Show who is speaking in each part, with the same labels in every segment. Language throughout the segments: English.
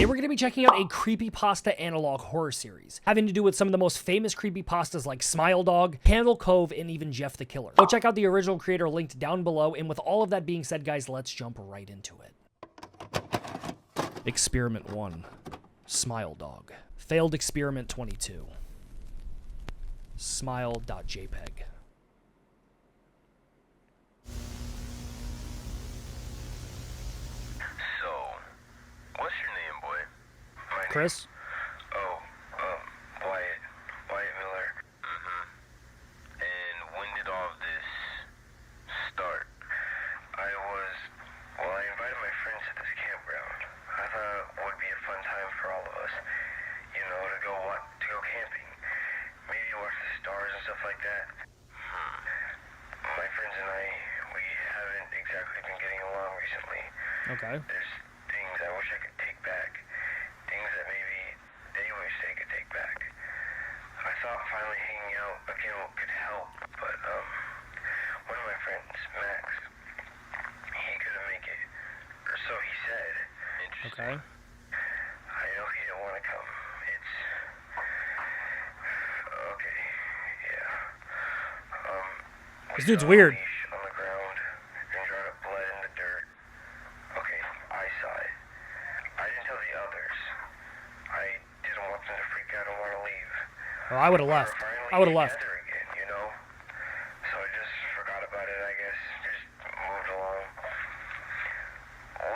Speaker 1: Today we're going to be checking out a creepypasta analog horror series, having to do with some of the most famous creepypastas like Smile Dog, Candle Cove, and even Jeff the Killer. Go check out the original creator linked down below, and with all of that being said, guys, let's jump right into it. Experiment 1. Smile Dog. Failed Experiment 22. Smile.jpg. Chris?
Speaker 2: Oh, Wyatt Miller. And when did all of this start? I invited my friends to this campground. I thought it would be a fun time for all of us, you know, to go camping. Maybe watch the stars and stuff like that. My friends and we haven't exactly been getting along recently.
Speaker 1: Okay.
Speaker 2: There's things I wish I could take back. Things that maybe they wish they could take back. I thought finally hanging out again could help, but one of my friends, Max, he couldn't make it, or so he said. Interesting.
Speaker 1: Okay.
Speaker 2: I know he didn't want to come. It's okay. Yeah.
Speaker 1: This dude's weird.
Speaker 2: On the ground and dried up blood in the dirt. Okay, I saw it. I didn't tell the others. I didn't want them to freak out and want to leave.
Speaker 1: Oh, I would have left. I would have left.
Speaker 2: Again, you know? So I just forgot about it, I guess. Just moved along.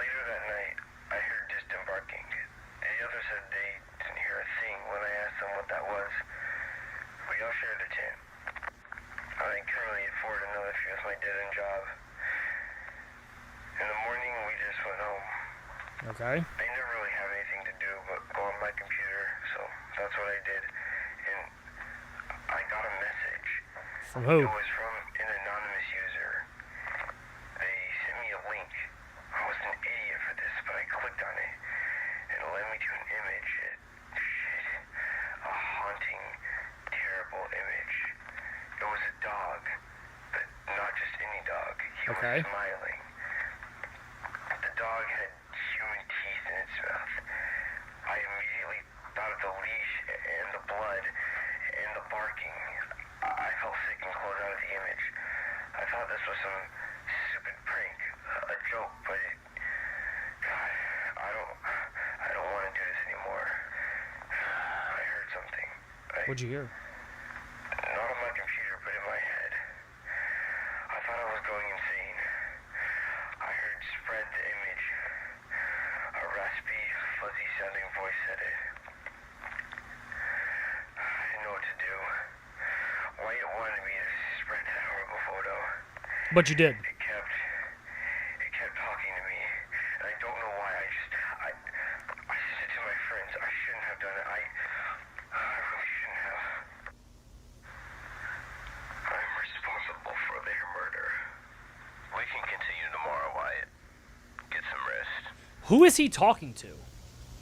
Speaker 2: Later that night, I heard distant barking. The others said they didn't hear a thing when I asked them what that was. We all shared a tent. I currently afford another few with my dead-end job. In the morning, we just went home.
Speaker 1: Okay.
Speaker 2: I never really have anything to do but go on my computer, so that's what I did. And I got a message.
Speaker 1: From who?
Speaker 2: It was from an anonymous user. They sent me a link. I was an idiot for this, but I clicked on it, and it led me to an image. A haunting, terrible image. It was a dog, but not just any dog. He was smiling. The dog had human teeth in its mouth. I immediately thought of the leash and the blood and the barking. I felt sick and closed out of the image. I thought this was some stupid prank, a joke, but God, I don't want to do this anymore. I heard something.
Speaker 1: What'd you hear?
Speaker 2: Not on my computer, but in my head. I thought I was going insane. I heard spread the image. A raspy, fuzzy-sounding voice said it. I didn't know what to do. Wyatt wanted me to spread that horrible photo.
Speaker 1: But you did.
Speaker 2: It kept talking to me, and I don't know why. I said to my friends, I shouldn't have done it. I really shouldn't have. I'm responsible for their murder. We can continue tomorrow, Wyatt. Get some rest.
Speaker 1: Who is he talking to?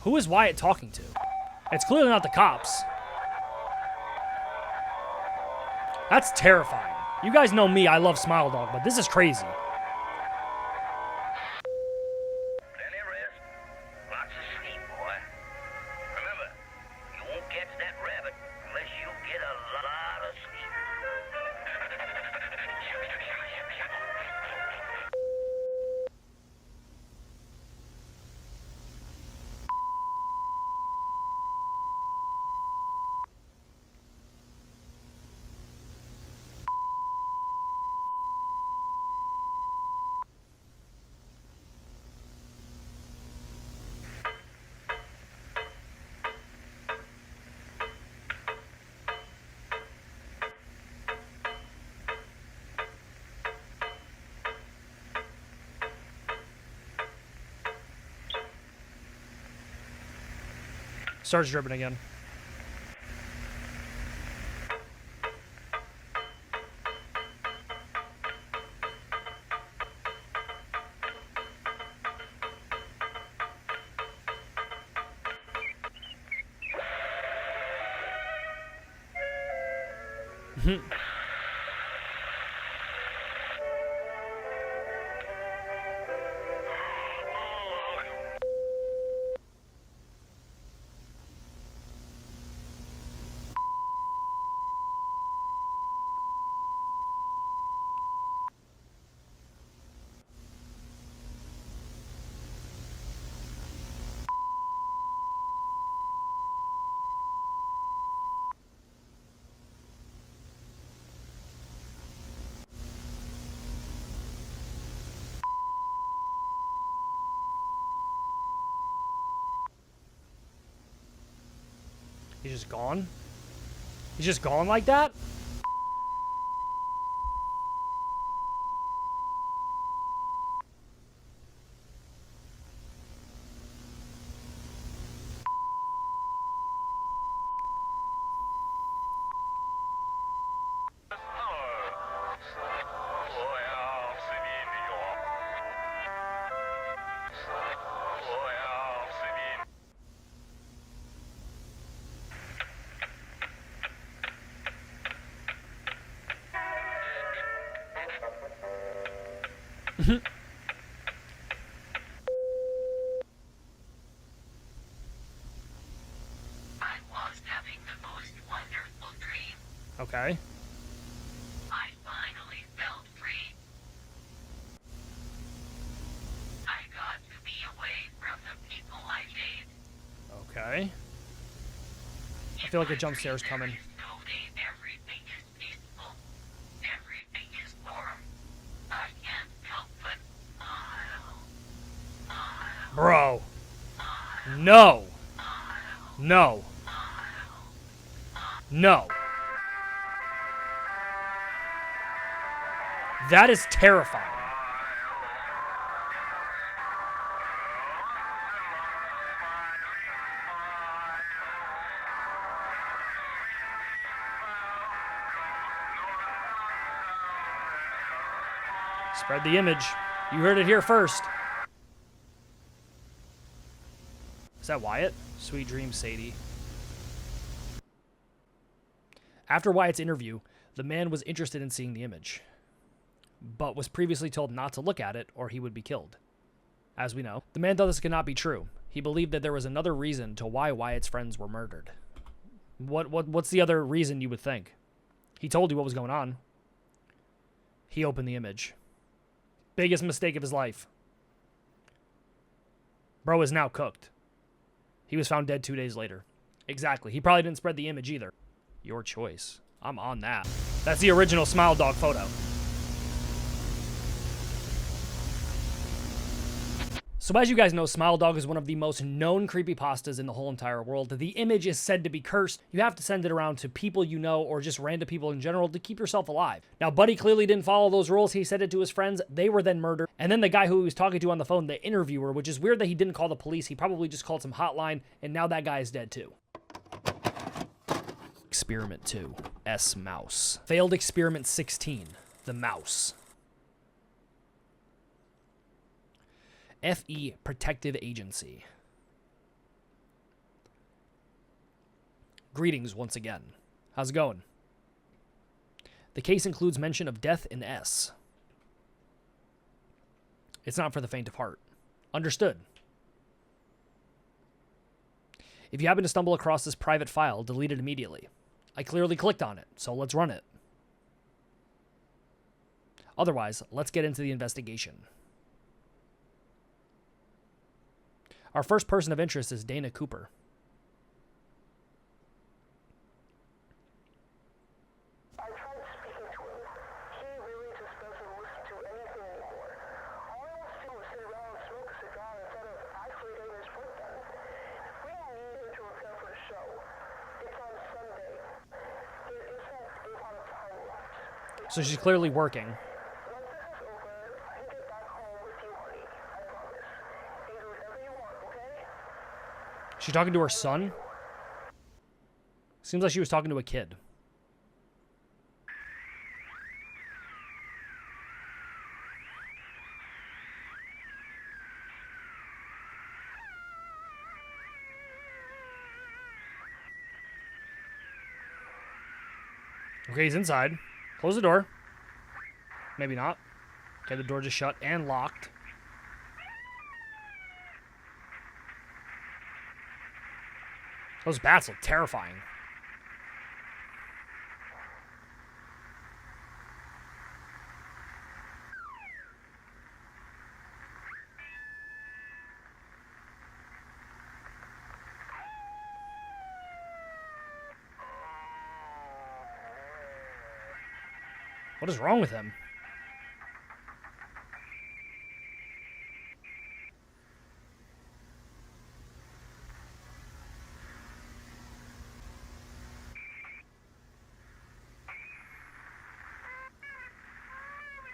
Speaker 1: Who is Wyatt talking to? It's clearly not the cops. That's terrifying. You guys know me, I love Smile Dog, but this is crazy.
Speaker 3: Plenty of rest. Lots of sleep, boy. Remember, you won't catch that rabbit unless you get a lot of sleep.
Speaker 1: Starts dripping again. He's just gone? He's just gone like that?
Speaker 3: I was having the most wonderful dream.
Speaker 1: Okay.
Speaker 3: I finally felt free. I got to be away from the people I hate.
Speaker 1: Okay. I feel like a jump scare is coming.
Speaker 3: Everything is peaceful. Everything is warm. I can't help but smile.
Speaker 1: Bro. No. No. No. That is terrifying. Spread the image. You heard it here first. Is that Wyatt? Sweet dreams, Sadie. After Wyatt's interview, the man was interested in seeing the image, but was previously told not to look at it or he would be killed. As we know, the man thought this could not be true. He believed that there was another reason to why Wyatt's friends were murdered. What's the other reason you would think? He told you what was going on. He opened the image. Biggest mistake of his life. Bro is now cooked. He was found dead 2 days later. Exactly. He probably didn't spread the image either. Your choice. I'm on that. That's the original Smile Dog photo. So as you guys know, Smile Dog is one of the most known creepypastas in the whole entire world. The image is said to be cursed. You have to send it around to people you know or just random people in general to keep yourself alive. Now, Buddy clearly didn't follow those rules. He sent it to his friends. They were then murdered. And then the guy who he was talking to on the phone, the interviewer, which is weird that he didn't call the police. He probably just called some hotline, and now that guy is dead too. Experiment 2, S Mouse. Failed Experiment 16, the Mouse. FE Protective Agency. Greetings once again. How's it going? The case includes mention of death in S. It's not for the faint of heart. Understood. If you happen to stumble across this private file, delete it immediately. I clearly clicked on it, so let's run it. Otherwise, let's get into the investigation. Our first person of interest is Dana Cooper.
Speaker 4: I tried speaking to him. He really just doesn't listen to anything anymore. All he wants to do is sit around and smoke a cigar instead of actually getting his work done. We need him to prepare for the show. It's on Sunday. There isn't a lot of time left.
Speaker 1: So she's clearly working.
Speaker 4: Once this is over, I can get back home with you, honey. I promise. You can do whatever you want, okay?
Speaker 1: She's talking to her son? Seems like she was talking to a kid. Okay, he's inside. Close the door. Maybe not. Okay, the door just shut and locked. Those bats look terrifying. What is wrong with him?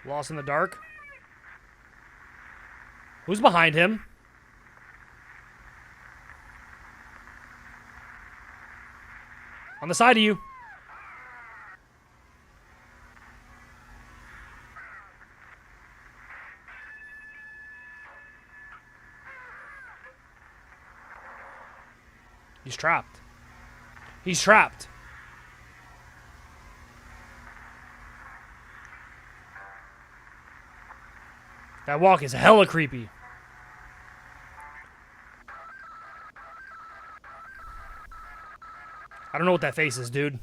Speaker 1: Lost in the dark. Who's behind him? On the side of you. He's trapped. He's trapped. That walk is hella creepy. I don't know what that face is, dude.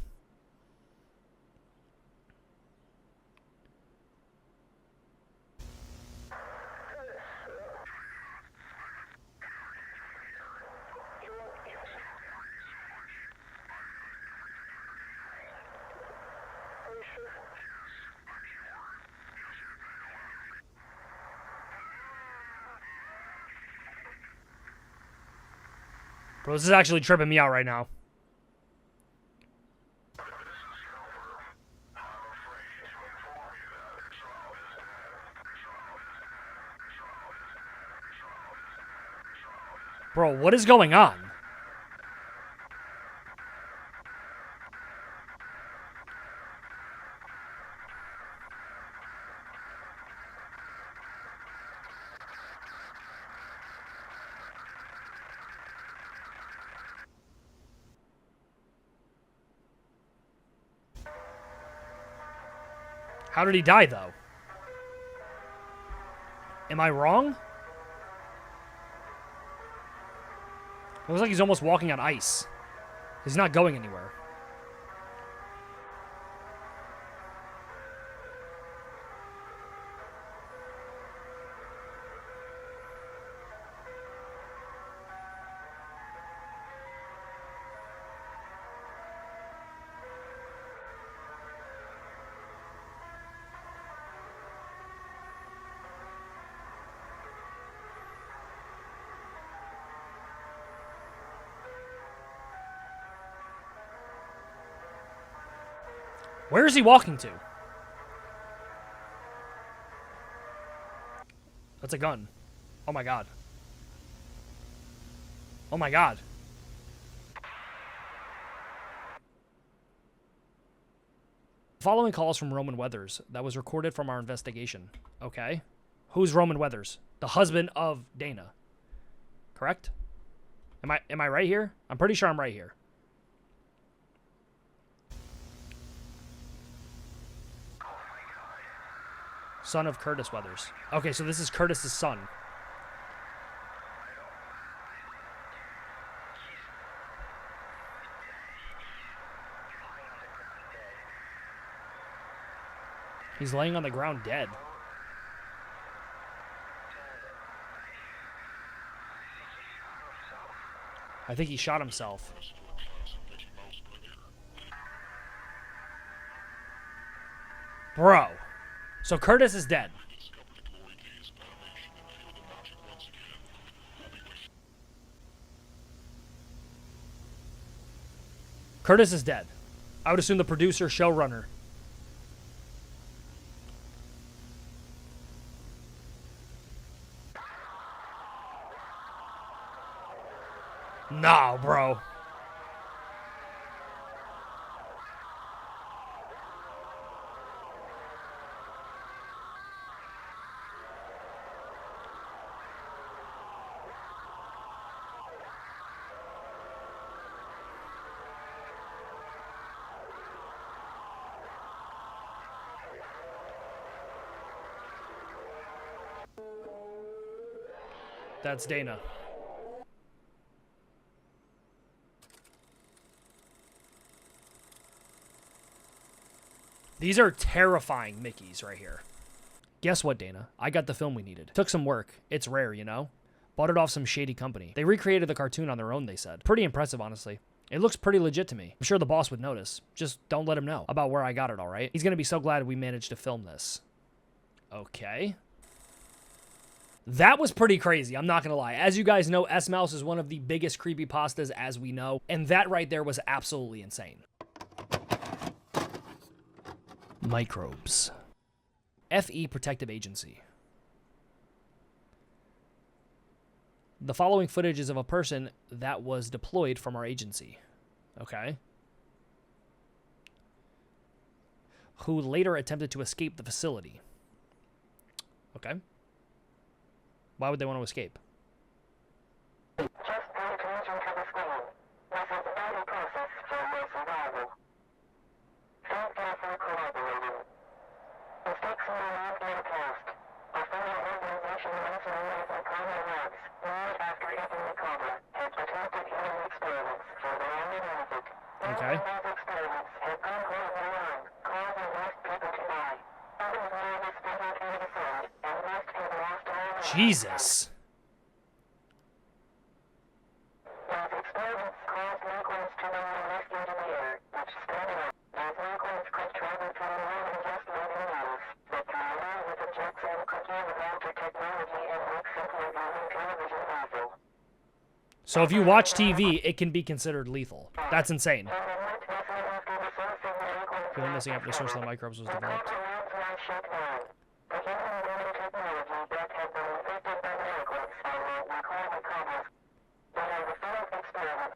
Speaker 1: Bro, this is actually tripping me out right now. Bro, what is going on? How did he die, though? Am I wrong? It looks like he's almost walking on ice. He's not going anywhere. Where is he walking to? That's a gun. Oh my god. Oh my god. Following calls from Roman Weathers that was recorded from our investigation. Okay. Who's Roman Weathers? The husband of Dana. Correct? Am I right here? I'm pretty sure I'm right here. Son of Curtis Weathers. Okay, so this is Curtis's son. He's laying on the ground dead. I think he shot himself. Bro. So Curtis is dead. Curtis is dead. I would assume the producer, showrunner. Nah, bro. That's Dana. These are terrifying Mickeys right here. Guess what, Dana? I got the film we needed. Took some work. It's rare, you know? Bought it off some shady company. They recreated the cartoon on their own, they said. Pretty impressive, honestly. It looks pretty legit to me. I'm sure the boss would notice. Just don't let him know about where I got it, all right? He's gonna be so glad we managed to film this. Okay. That was pretty crazy, I'm not gonna lie. As you guys know, S-Mouse is one of the biggest creepypastas as we know, and that right there was absolutely insane. Microbes. FE Protective Agency. The following footage is of a person that was deployed from our agency. Okay. Who later attempted to escape the facility. Okay. Why would they want to escape?
Speaker 4: Just pay attention to the screen. This is a vital process for your survival. Thank you for collaborating. Mistakes in the lab in the past. Our fellow organization masqueraded as Macabre labs, named after Ethan Macabre, had protected human experiments for their own benefit.
Speaker 1: Okay.
Speaker 4: Many of those experiments have gone horribly wrong, causing most people to die. Others near this fatal episode, and most have lost all lives.
Speaker 1: Jesus.
Speaker 4: Those experiments caused microbes to run risk into the air, which spread out. Those microbes could travel for more than just living matters, but can live with objects and cooking with altered technology and work simply using television basil.
Speaker 1: So if you watch TV, it can be considered lethal. That's insane.
Speaker 4: And they went missing after the source of the microbes
Speaker 1: Going missing after the source of the microbes was developed.
Speaker 4: The labs were shut down. The human learning technology that had been infected by the microbes are what we call Microbes. They are the failed experiment.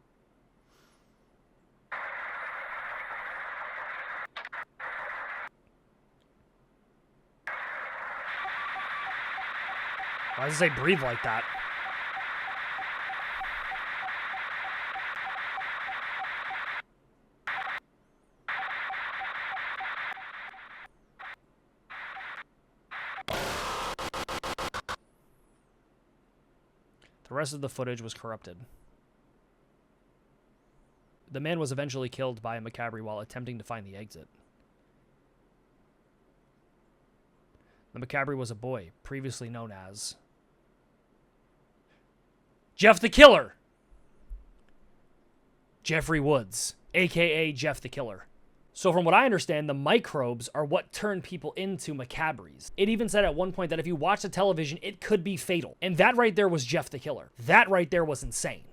Speaker 1: Why does it say breathe like that? The rest of the footage was corrupted. The man was eventually killed by a Macabre while attempting to find the exit. The Macabre was a boy, previously known as Jeff the Killer! Jeffrey Woods, aka Jeff the Killer. So from what I understand, the microbes are what turn people into Macabres. It even said at one point that if you watch the television, it could be fatal. And that right there was Jeff the Killer. That right there was insane.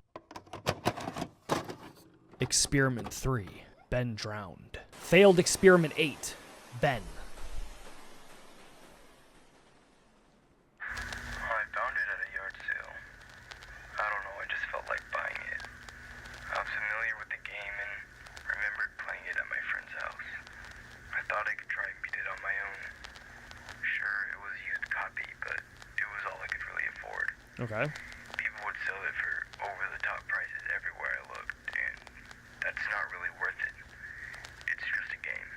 Speaker 1: Experiment 3, Ben drowned. Failed Experiment 8, Ben.
Speaker 2: I found it at a yard sale. I don't know, I just felt like buying it. I was familiar with the game and remembered playing it at my friend's house. I thought I could try and beat it on my own. Sure, it was a used copy, but it was all I could really afford.
Speaker 1: Okay.
Speaker 2: People would sell it for over-the-top prices everywhere I looked, and that's not really worth it. It's just a game.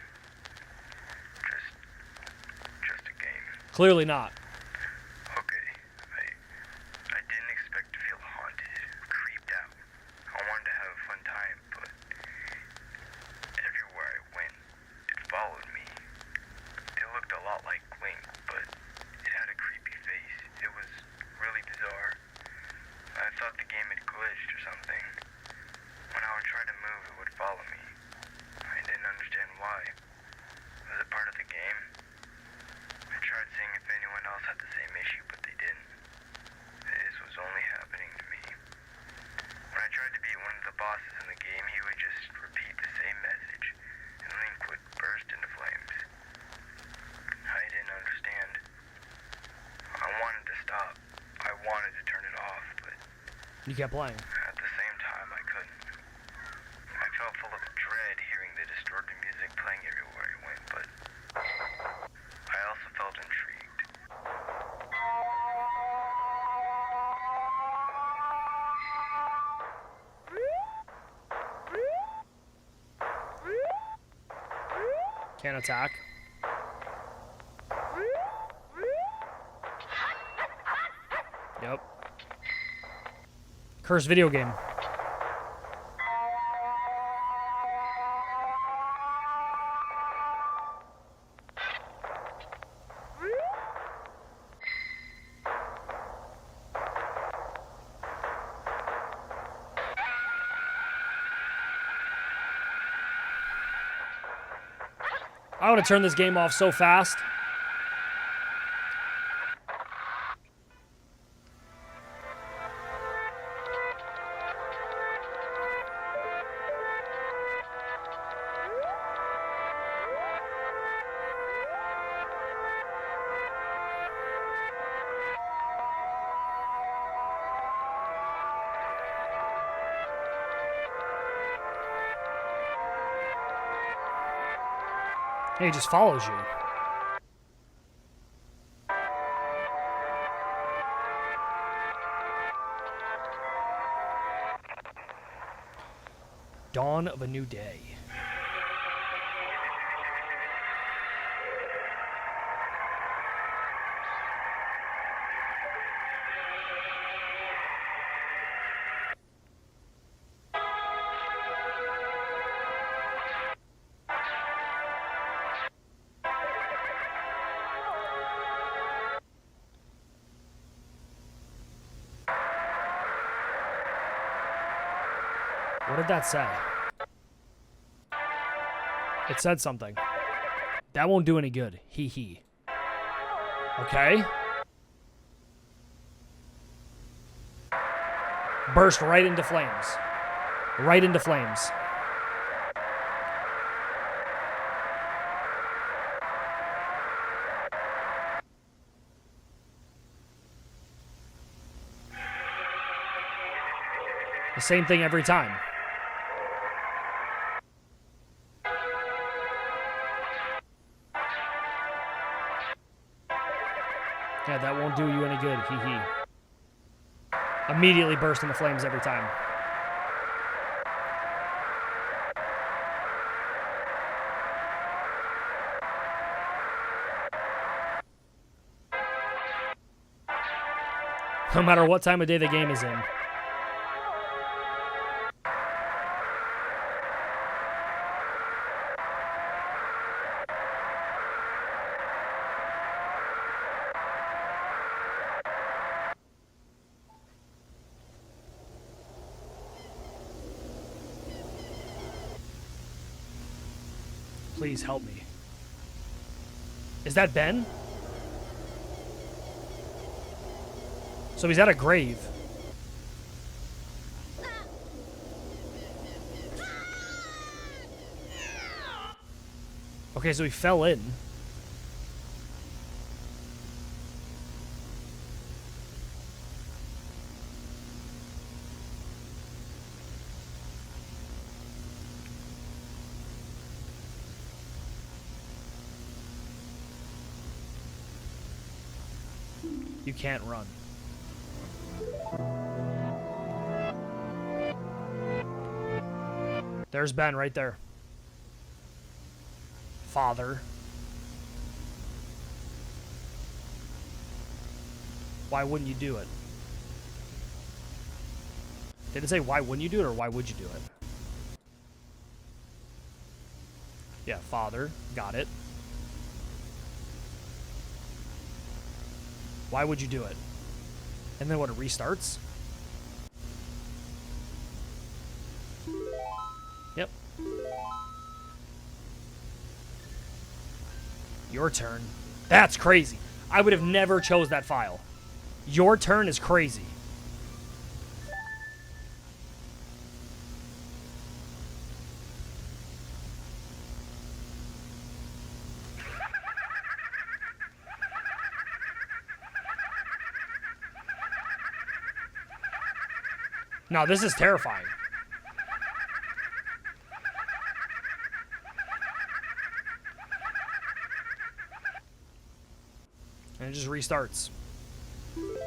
Speaker 2: Just a game.
Speaker 1: Clearly not.
Speaker 2: Okay, I didn't expect to feel haunted, creeped out. I wanted to have a fun time, but everywhere I went, it followed me. It looked a lot like Link, but it had a creepy face. It was really bizarre. I thought the game had glitched or something. When I would try to move, it would follow me. I didn't understand why. Was it part of the game? I tried seeing if anyone else had the same issue, but they didn't. This was only happening to me. When I tried to beat one of the bosses in the game, he would just repeat the same message, and Link would burst into flames. I didn't understand. I wanted to stop. I wanted to turn it off, but
Speaker 1: You kept playing.
Speaker 2: at the same time, I couldn't. I felt full of dread hearing the distorted music playing everywhere I went, but I also felt intrigued.
Speaker 1: Can't attack. Yep. Cursed video game. I would have turned this game off so fast. Hey, he just follows you. Dawn of a new day. What did that say? It said something. That won't do any good. Hee hee. Okay. Burst right into flames. Right into flames. The same thing every time. Yeah, that won't do you any good. Hee hee. Immediately burst into flames every time. No matter what time of day the game is in. Please help me. Is that Ben? So he's at a grave. Okay, so he fell in. You can't run. There's Ben right there. Father. Why wouldn't you do it? Did it say why wouldn't you do it or why would you do it? Yeah, father. Got it. Why would you do it? And then what, it restarts? Yep. Your turn. That's crazy. I would have never chose that file. Your turn is crazy. No, this is terrifying. And it just restarts.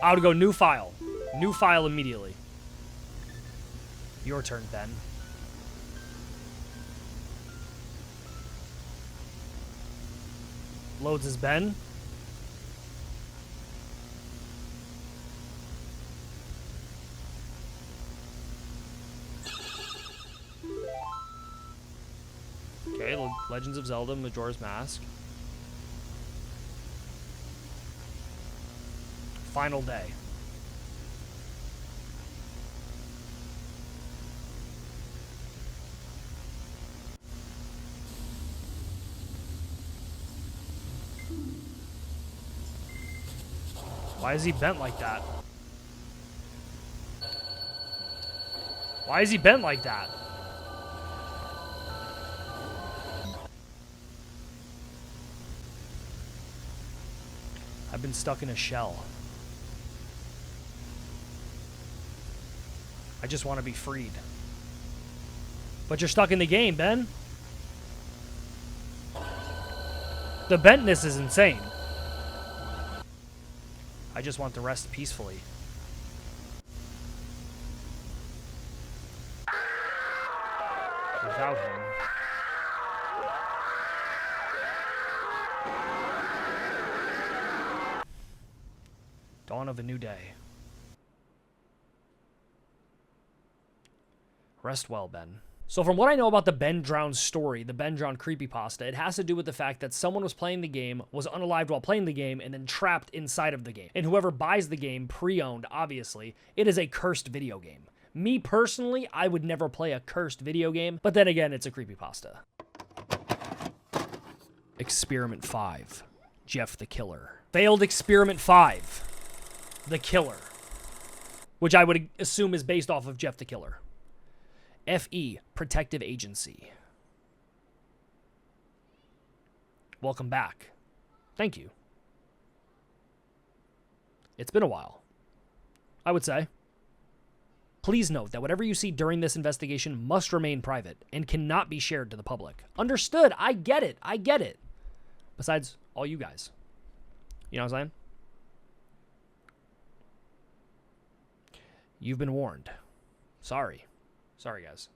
Speaker 1: I would go new file. New file immediately. Your turn, Ben. Loads as Ben. Okay, Legends of Zelda, Majora's Mask. Final day. Why is he bent like that? Why is he bent like that? I've been stuck in a shell. I just want to be freed. But you're stuck in the game, Ben. The bentness is insane. I just want to rest peacefully. Without him. Dawn of a new day. Rest well, Ben. So from what I know about the Ben Drowned story, the Ben Drowned creepypasta, it has to do with the fact that someone was playing the game, was unalived while playing the game, and then trapped inside of the game. And whoever buys the game, pre-owned, obviously, it is a cursed video game. Me personally, I would never play a cursed video game, but then again, it's a creepypasta. Experiment 5. Jeff the Killer. Failed Experiment 5. The Killer. Which I would assume is based off of Jeff the Killer. FE, Protective Agency. Welcome back. Thank you. It's been a while, I would say. Please note that whatever you see during this investigation must remain private and cannot be shared to the public. Understood. I get it. I get it. Besides all you guys. You know what I'm saying? You've been warned. Sorry. Sorry, guys.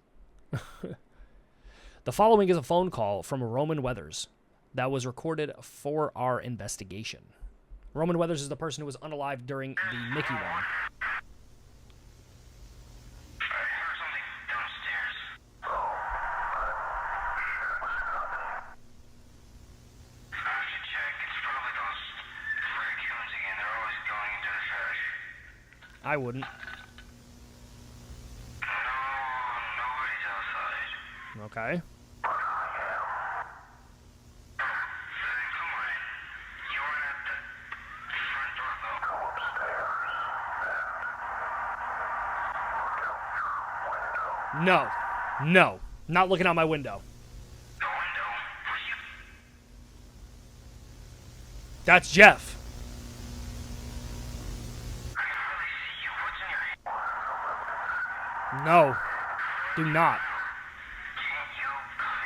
Speaker 1: The following is a phone call from Roman Weathers that was recorded for our investigation. Roman Weathers is the person who was unalived during the Mickey one.
Speaker 2: I heard something downstairs. I should check. It's probably those raccoons again. They're always going into the trash.
Speaker 1: I wouldn't. Okay.
Speaker 2: Then come on in. You weren't at the front door, though. Go upstairs.
Speaker 1: No. No. Not looking out my window.
Speaker 2: The window. Were you?
Speaker 1: That's Jeff.
Speaker 2: I can hardly see you. What's in your hand?
Speaker 1: No. Do not.
Speaker 2: Can't you come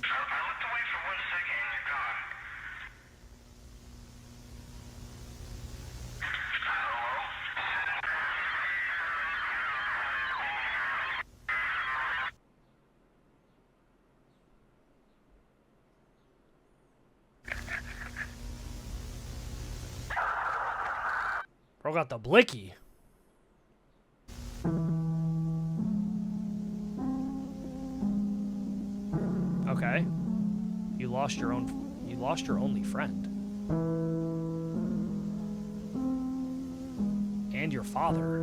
Speaker 2: in? I looked away for 1 second and you're gone. Hello?
Speaker 1: Bro got the blicky. Okay. You lost your only friend. And your father.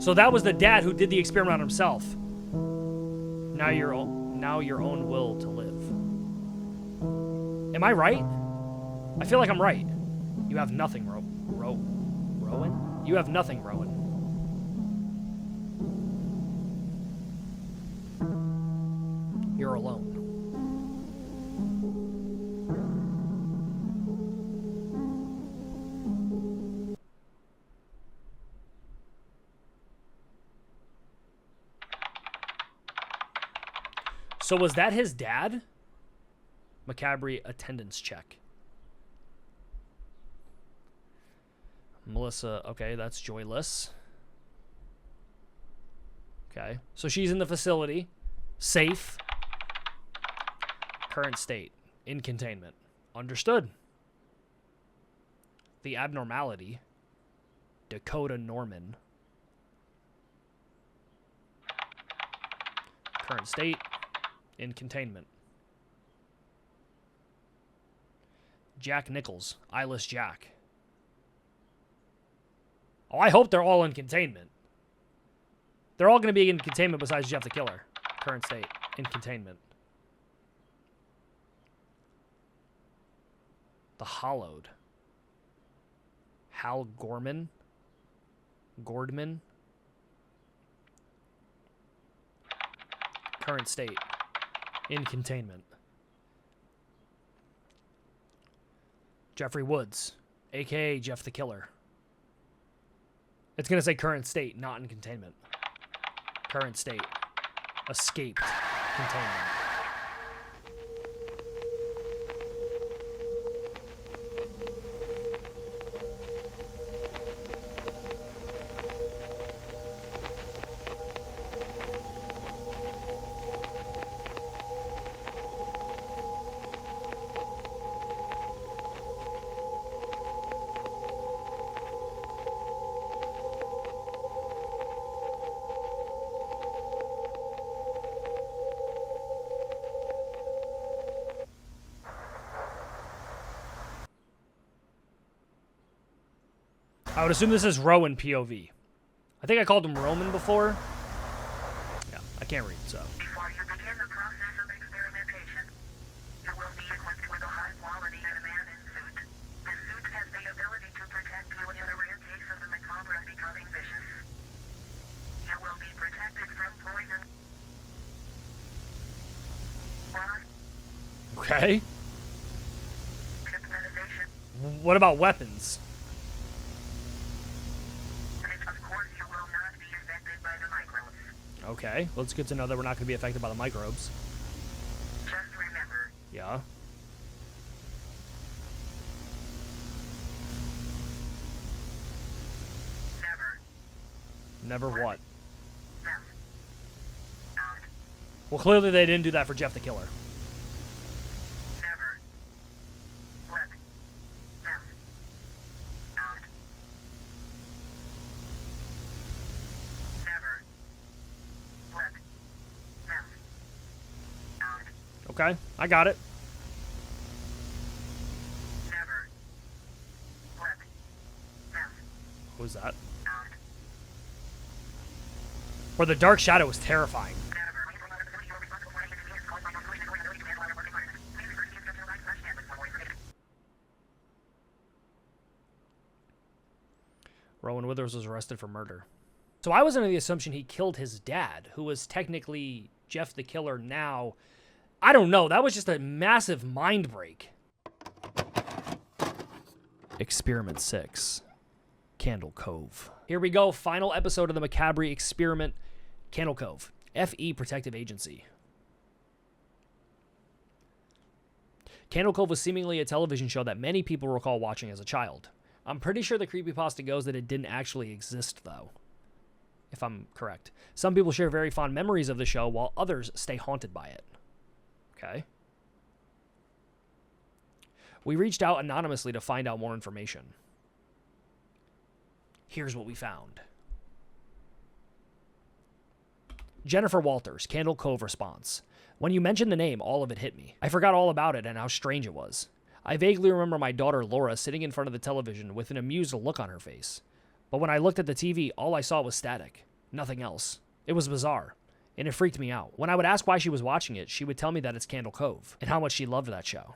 Speaker 1: So that was the dad who did the experiment on himself. Now your own will to live. Am I right? I feel like I'm right. You have nothing, Rowan? You have nothing, Rowan. You're alone. So was that his dad? Macabre attendance check. Melissa, okay, that's joyless. Okay, so she's in the facility. Safe. Current state. In containment. Understood. The abnormality. Dakota Norman. Current state. In containment. Jack Nichols. Eyeless Jack. Oh, I hope they're all in containment. They're all going to be in containment besides Jeff the Killer. Current state. In containment. The Hollowed. Hal Gorman. Gordman. Current state. In containment. Jeffrey Woods. A.K.A. Jeff the Killer. It's going to say current state, not in containment. Current state. Escaped. Containment. I would assume this is Rowan POV. I think I called him Roman before. Yeah, I can't read, so.
Speaker 5: Before you begin the process of experimentation, you will be equipped with a high-quality adamantine suit. The suit has the ability to protect you in a rare case of the macabre becoming vicious. You will be protected from poison.
Speaker 1: Okay.
Speaker 5: Hypnotization.
Speaker 1: What about weapons?
Speaker 5: Of course, you will not be affected by the microbes.
Speaker 1: Okay, well, it's good to know that we're not going to be affected by the microbes.
Speaker 5: Just remember,
Speaker 1: Yeah.
Speaker 5: never
Speaker 1: Never what?
Speaker 5: them out.
Speaker 1: Well, clearly they didn't do that for Jeff the Killer.
Speaker 5: Never let them out. Never let them out.
Speaker 1: Okay, I got it.
Speaker 5: Never let them
Speaker 1: What was that?
Speaker 5: out.
Speaker 1: Or the Dark Shadow was terrifying.
Speaker 5: Never.
Speaker 1: Rowan Withers was arrested for murder. So I was under the assumption he killed his dad, who was technically Jeff the Killer now. I don't know. That was just a massive mind break. Experiment 6. Candle Cove. Here we go. Final episode of the Macabre experiment. Candle Cove. FE Protective Agency. Candle Cove was seemingly a television show that many people recall watching as a child. I'm pretty sure the creepypasta goes that it didn't actually exist, though. If I'm correct. Some people share very fond memories of the show, while others stay haunted by it. Okay. We reached out anonymously to find out more information. Here's what we found. Jennifer Walters, Candle Cove response. When you mentioned the name, all of it hit me. I forgot all about it and how strange it was. I vaguely remember my daughter Laura sitting in front of the television with an amused look on her face. But when I looked at the TV, all I saw was static. Nothing else. It was bizarre, and it freaked me out. When I would ask why she was watching it, she would tell me that it's Candle Cove, and how much she loved that show.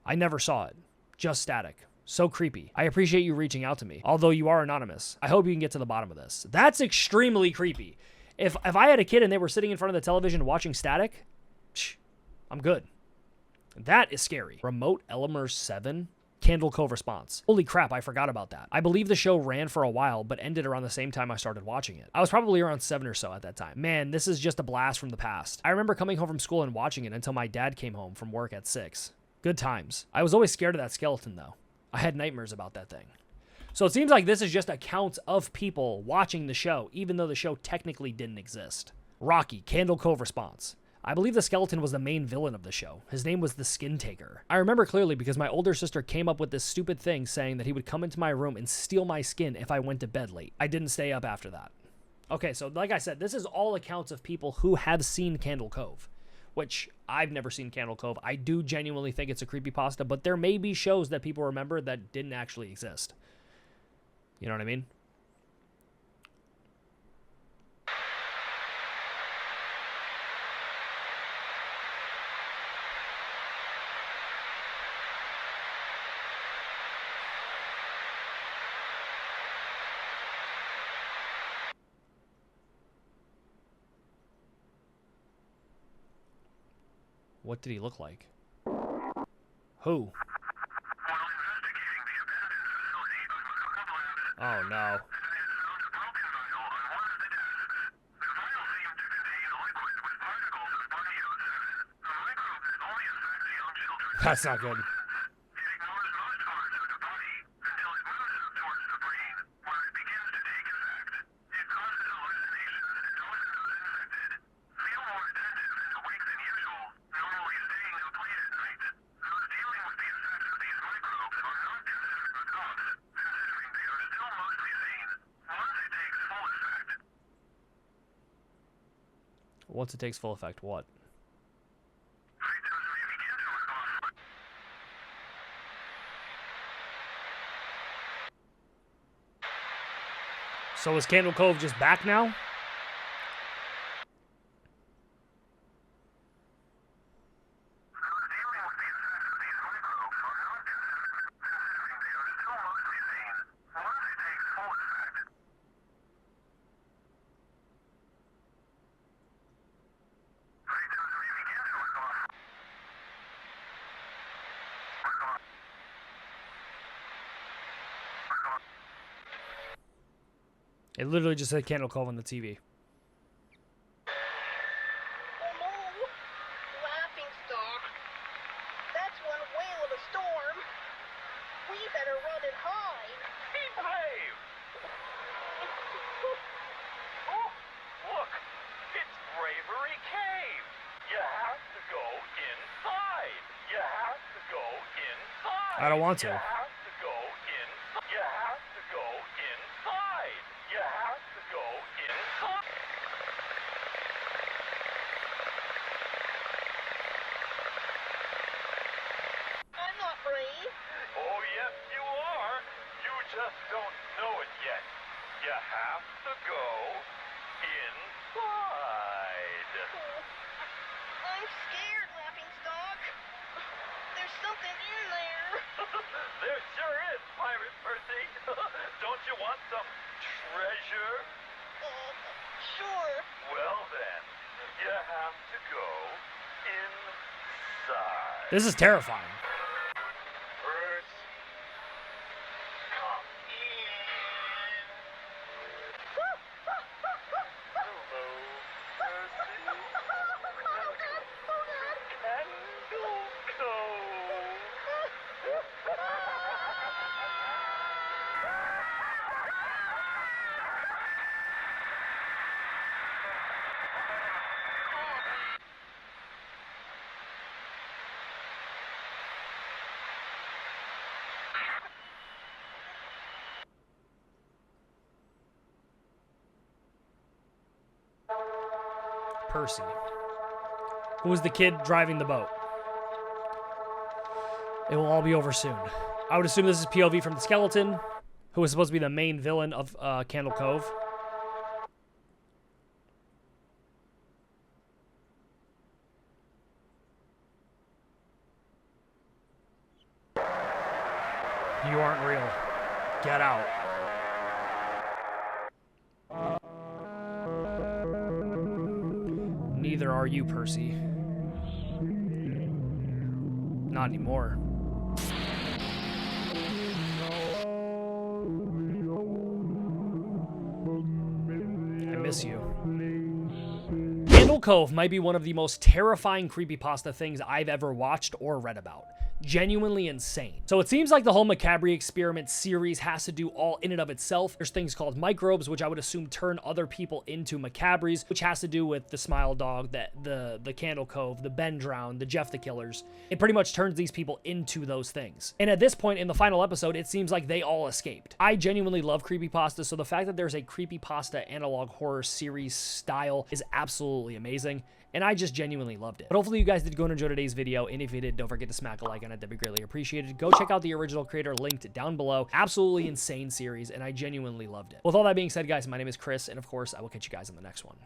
Speaker 1: I never saw it. Just static. So creepy. I appreciate you reaching out to me, although you are anonymous. I hope you can get to the bottom of this. That's extremely creepy. If I had a kid and they were sitting in front of the television watching static, I'm good. That is scary. Remote Elmer 7? Candle Cove response. Holy crap, I forgot about that. I believe the show ran for a while, but ended around the same time I started watching it. I was probably around 7 or so at that time. Man, this is just a blast from the past. I remember coming home from school and watching it until my dad came home from work at 6. Good times. I was always scared of that skeleton, though. I had nightmares about that thing. So it seems like this is just accounts of people watching the show, even though the show technically didn't exist. Rocky, Candle Cove response. I believe the skeleton was the main villain of the show. His name was the Skin Taker. I remember clearly because my older sister came up with this stupid thing saying that he would come into my room and steal my skin if I went to bed late. I didn't stay up after that. Okay, so like I said, this is all accounts of people who have seen Candle Cove, which I've never seen Candle Cove. I do genuinely think it's a creepypasta, but there may be shows that people remember that didn't actually exist. You know what I mean? What did he look like? Who? Oh no. That's not good. Once it takes full effect, what? So is Candle Cove just back now? It literally just said Candle Cove on the TV.
Speaker 6: Oh no! Laughing stock. That's one whale of a storm. We better run and hide.
Speaker 3: Behave! Oh, look! It's Bravery Cave! You have to go inside! You have to go inside!
Speaker 1: I don't want to.
Speaker 3: You have to go in. You have to go inside! You have to go inside!
Speaker 6: I'm not brave.
Speaker 3: Oh, yes, you are. You just don't know it yet. You have to go inside.
Speaker 6: I'm scared, Laughing Stock. There's something in there.
Speaker 3: There sure is, Pirate Percy. Don't you want some treasure?
Speaker 6: Sure.
Speaker 3: Well then, you have to go inside.
Speaker 1: This is terrifying.
Speaker 3: Percy, come in. Hello, Percy. Candle Cove.
Speaker 1: Percy. Who was the kid driving the boat? It will all be over soon. I would assume this is POV from the skeleton, who was supposed to be the main villain of Candle Cove. You aren't real. Get out. Neither are you, Percy. Not anymore. I miss you. Candle Cove might be one of the most terrifying creepypasta things I've ever watched or read about. Genuinely insane. So it seems like the whole Macabre experiment series has to do all in and of itself. There's things called microbes, which I would assume turn other people into Macabres, which has to do with the Smile Dog, the Candle Cove, the Ben Drown, the Jeff the Killers. It pretty much turns these people into those things. And at this point in the final episode, it seems like they all escaped. I genuinely love creepypasta, so the fact that there's a creepypasta analog horror series style is absolutely amazing. And I just genuinely loved it. But hopefully you guys did go and enjoy today's video, and if you did, don't forget to smack a like on it. That'd be greatly appreciated. Go check out the original creator linked down below. Absolutely insane series, and I genuinely loved it. With all that being said, guys, my name is Chris, and of course, I will catch you guys in the next one.